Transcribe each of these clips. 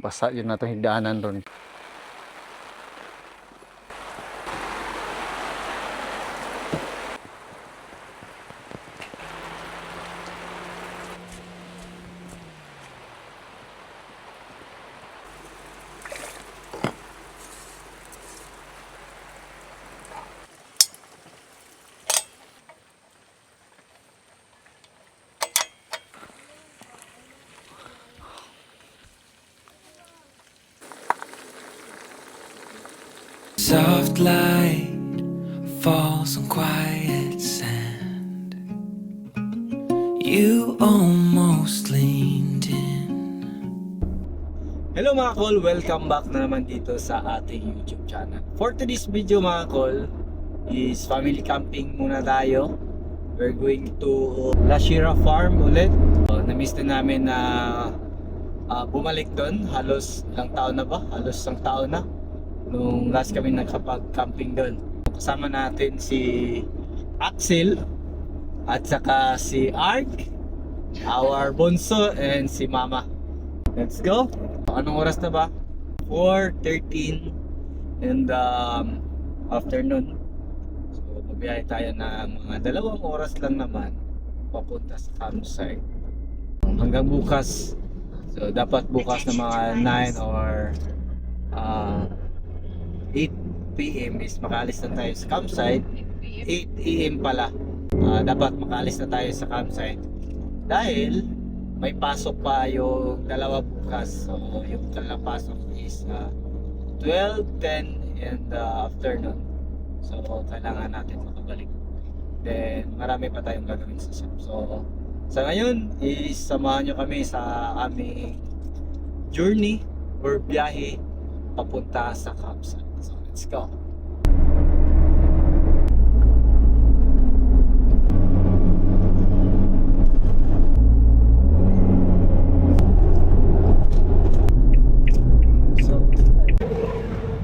Basa yun na itong higdaanan ron. Soft light falls on quiet sand. You almost leaned in. Hello mga kol, welcome back na naman dito sa ating YouTube channel. For today's video mga kol is family camping muna tayo. We're going to La Shira Farm ulit. Na-miss na namin na bumalik doon. Halos ilang taon na ba? Halos isang taon na nung last kami nakapag-camping doon. Kasama natin si Axel at saka si Ark, our bunso, and si Mama. Let's go! Anong oras na ba? 4:13 in the afternoon. So mabiyahe tayo na mga 2 oras lang naman papunta sa campsite. Hanggang bukas. So dapat bukas na mga 9 or 8 PM is makaalis na tayo sa campsite. 8 AM pala. Dapat makaalis na tayo sa campsite dahil may pasok pa yung 2 bukas. So yung 2 pasok is 12:10 in the afternoon. So kailangan natin makabalik. Then marami pa tayong gagawin sa shop. So sa ngayon is samahan nyo kami sa aming journey or biyahe papunta sa campsite. So let's go.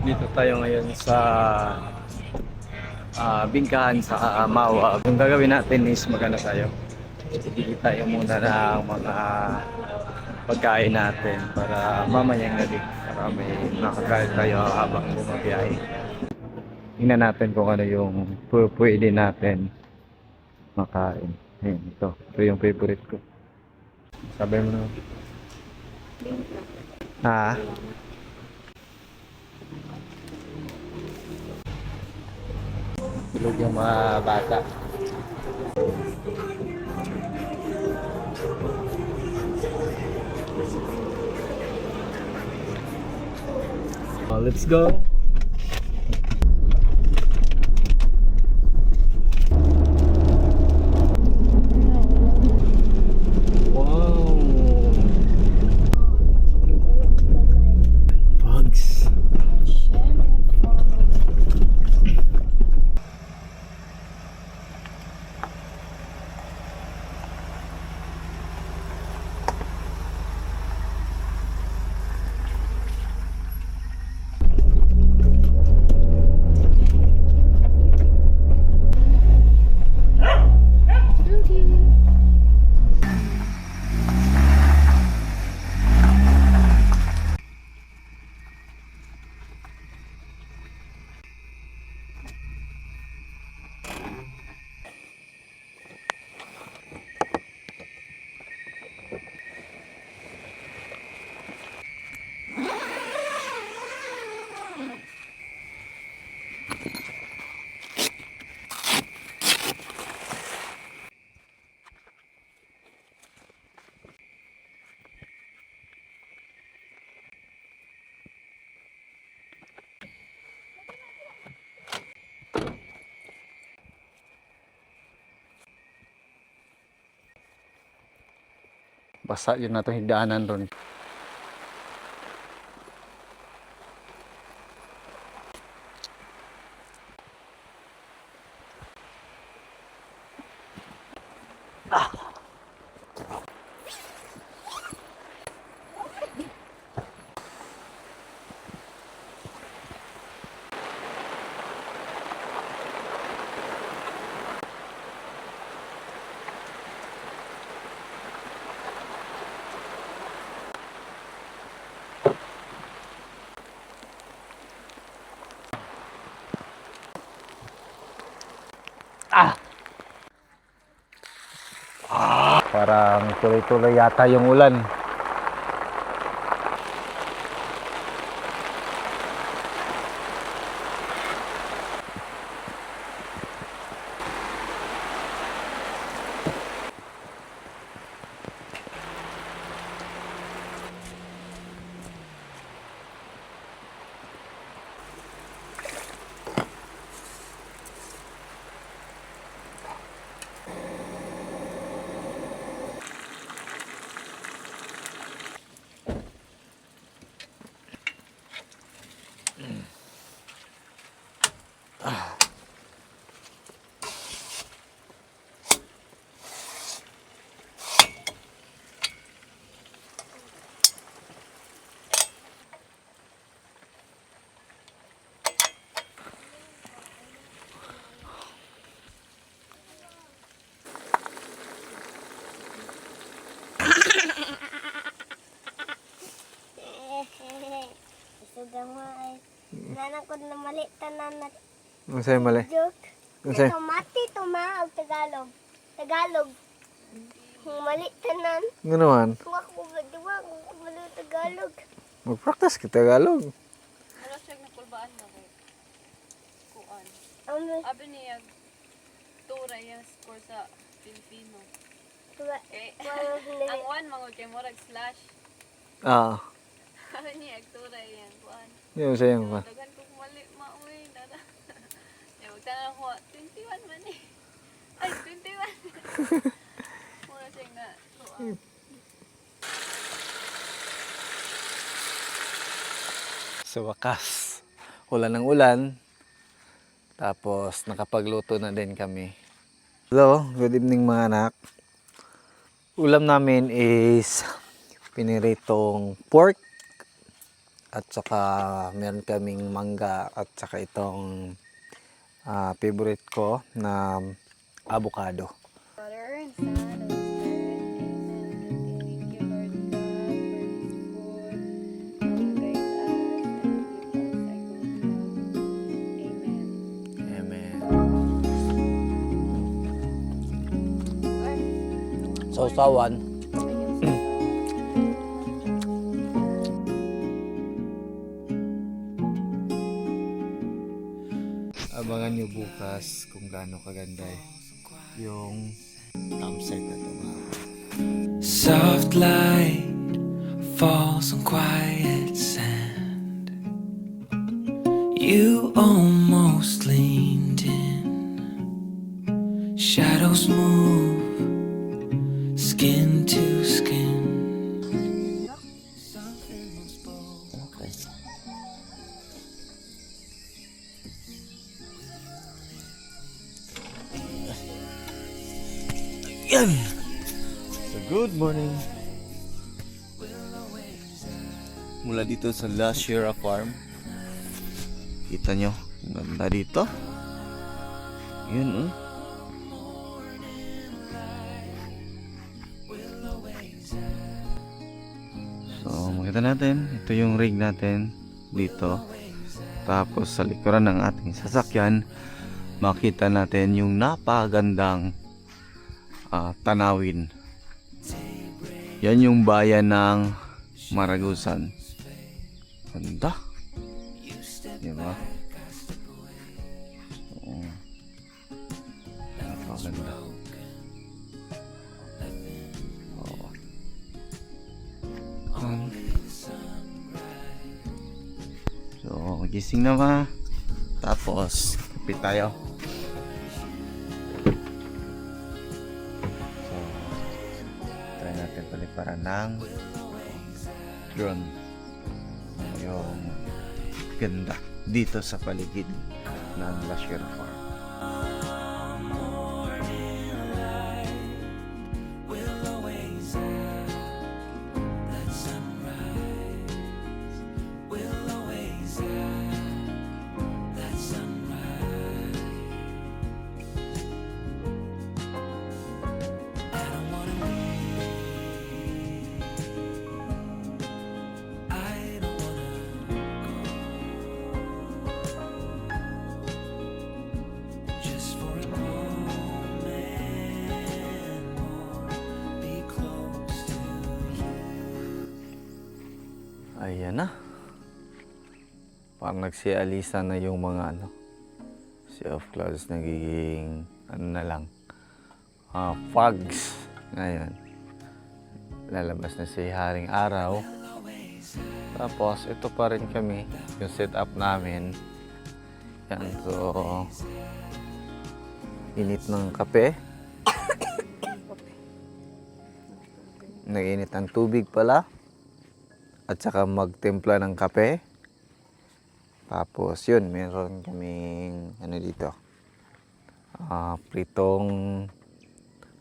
Dito tayo ngayon sa bingkahan sa Mawa. Ang gagawin natin is magana tayo. Bili tayo muna ng mga pagkain natin para mamayang gabi. Para may makakain tayo habang bumabiyahe. Tingnan natin kung ano yung pwede natin makain. Ayan, ito yung favorite ko. Sabi mo na. Ha? Tulog yung mga bata. Let's go. Wow. Bugs. Basa yun na itong higdaanan ron. Tuloy-tuloy yata yung ulan. Sudah may nanan ko na mali tanan na Unsay mali? joke. Unsay? Tomati tuma og Tagalog. Tagalog. Mali tanan. Nga naman, Kung ako ba diwa kung mali Tagalog. mag-practice kita Tagalog. Wala siya nakulbaan na kay kuan. Ano Abi niya tura yung score sa Filipino. tuwa Eh, wala ang nili. one mangod kay murag slash. Ah, Abi niya tura yung kuan. yun sa yung ba? Dagan ko mali mauwi dada. Ya magtanong ko 21 man eh. Ay 21. Mura siya nga kuan. Sa wakas, ulan ng ulan. Tapos nakapagluto na din kami. Hello, good evening mga anak. Ulam namin is piniritong pork at saka meron kaming mangga at saka itong favorite ko na avocado. Father and Son and Spirit, Amen. Thank you, Lord God, for this food. Guide us and give us a good love. Amen. Amen. Sausawan. Abangan nyo bukas kung gaano kaganda yung campsite na ito. Soft light falls on quiet sand. You almost leaned in. Shadows move, skin to skin. Yan! So good morning! Mula dito sa La Sierra Farm. Kita nyo, ang ganda dito. Yun So makita natin, ito yung rig natin dito. Tapos sa likuran ng ating sasakyan, makita natin yung napagandang tanawin. Yan yung bayan ng Maragusan. Ganda. Diba? So, napaganda. Oh. So, gising na ba? Tapos, kapit tayo. Try natin paliparan ng drone yung ganda dito sa paligid ng La Sierra Farm. Just for Ayan na. Parang nagsialisa na yung mga sea of clouds, nagiging na lang. Fogs. Ngayon. Lalabas na si Haring Araw. Tapos, ito pa rin kami, yung setup namin. Yan, so, init ng kape. Nag-init ng tubig pala. At saka magtimpla ng kape. Tapos, yun, meron kaming, dito. Pritong,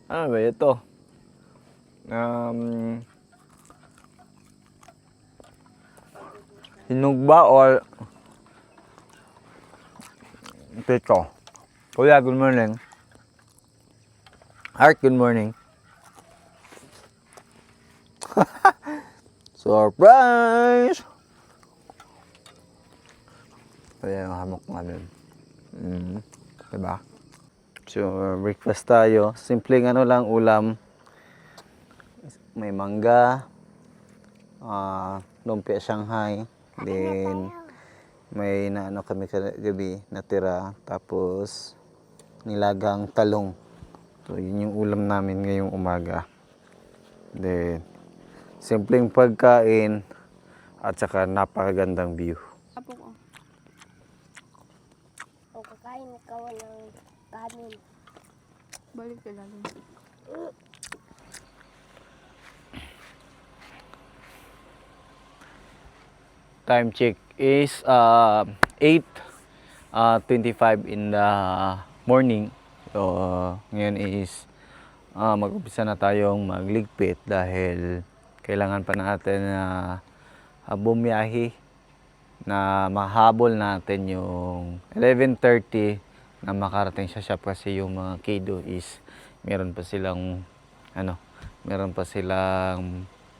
ano ba ito? Hinugba or pito. Kuya, good morning. Art, good morning. Surprise! Kaya yung hamok namin. Diba? So, breakfast tayo. Simpleng lang ulam. May mangga, lumpia Shanghai, then may kami kagabi natira, tapos nilagang talong. So, yun yung ulam namin ngayong umaga. Then, simpleng pagkain at saka napakagandang view. Apo ko. Ang kakain ikaw ng kanin. Balik ka lang. Time check is 8:25 in the morning. So, ngayon is mag-umpisa na tayong magligpit dahil kailangan pa natin na bumiyahe na mahabol natin yung 11:30 na makarating sa shop kasi yung mga kiddo is meron pa silang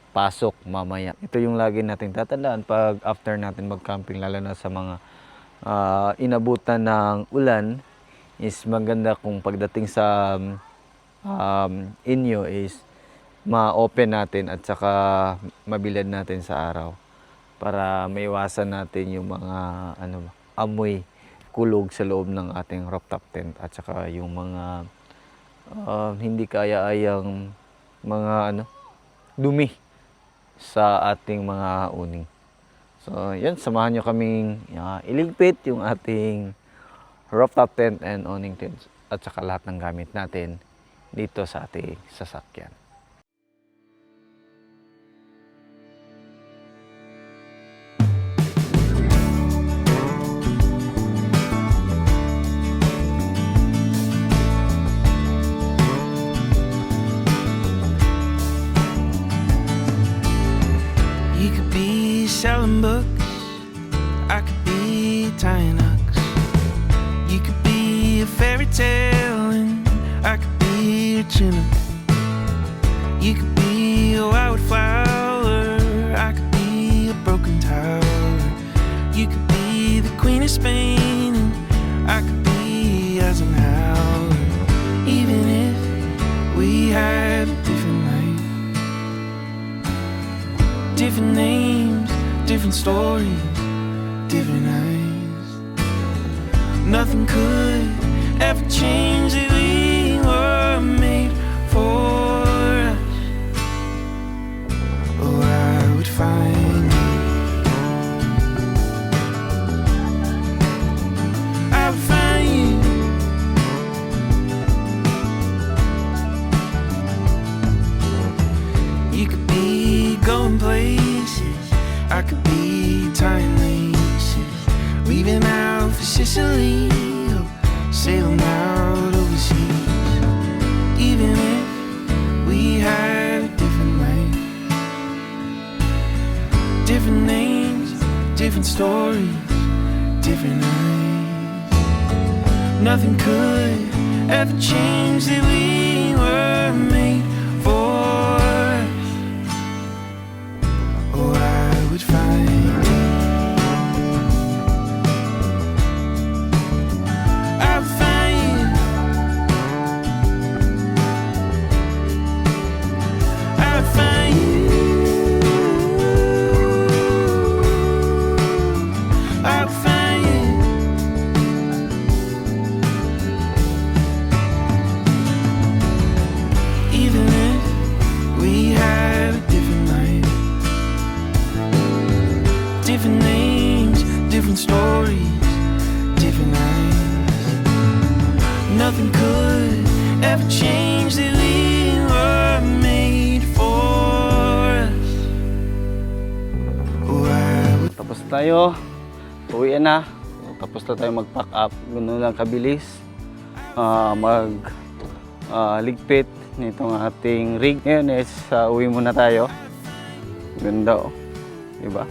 pasok mamaya. Ito yung lagi nating tatandaan pag after natin mag-camping, lalo na sa mga inabutan ng ulan, is maganda kung pagdating sa inyo is ma-open natin at saka mabilad natin sa araw para maiwasan natin yung mga amoy kulog sa loob ng ating rooftop tent at saka yung mga hindi kaya-ayang mga dumi sa ating mga uning. So, yan, samahan nyo kaming iligpit yung ating rooftop tent and awning tents at saka lahat ng gamit natin dito sa ating sasakyan. You could be selling books, I could be tying hooks. You could be a fairy tale and I could be a chinook. You could be a wildflower, I could be a broken tower. You could be the Queen of Spain and I could be Eisenhower. Even if we had a different night, different names, different stories, different eyes. Nothing could ever change that we were made for us. Oh, I would find you. I would find you. You could be going places, I could be tying laces, leaving out for Sicily, or sailing out overseas. Even if we had a different life, different names, different stories, different eyes. Nothing could ever change that we were made for us. Oh, I would find you. I would find you. I would find you. stories, different eyes. Nothing could ever change that we were made for us. Oh, I would Tapos tayo, uwi na. Tapos na tayo mag-pack up. Ganoon lang kabilis. Ligpit nitong ating rig. Ngayon is uwi muna tayo. Ganda oh. Diba?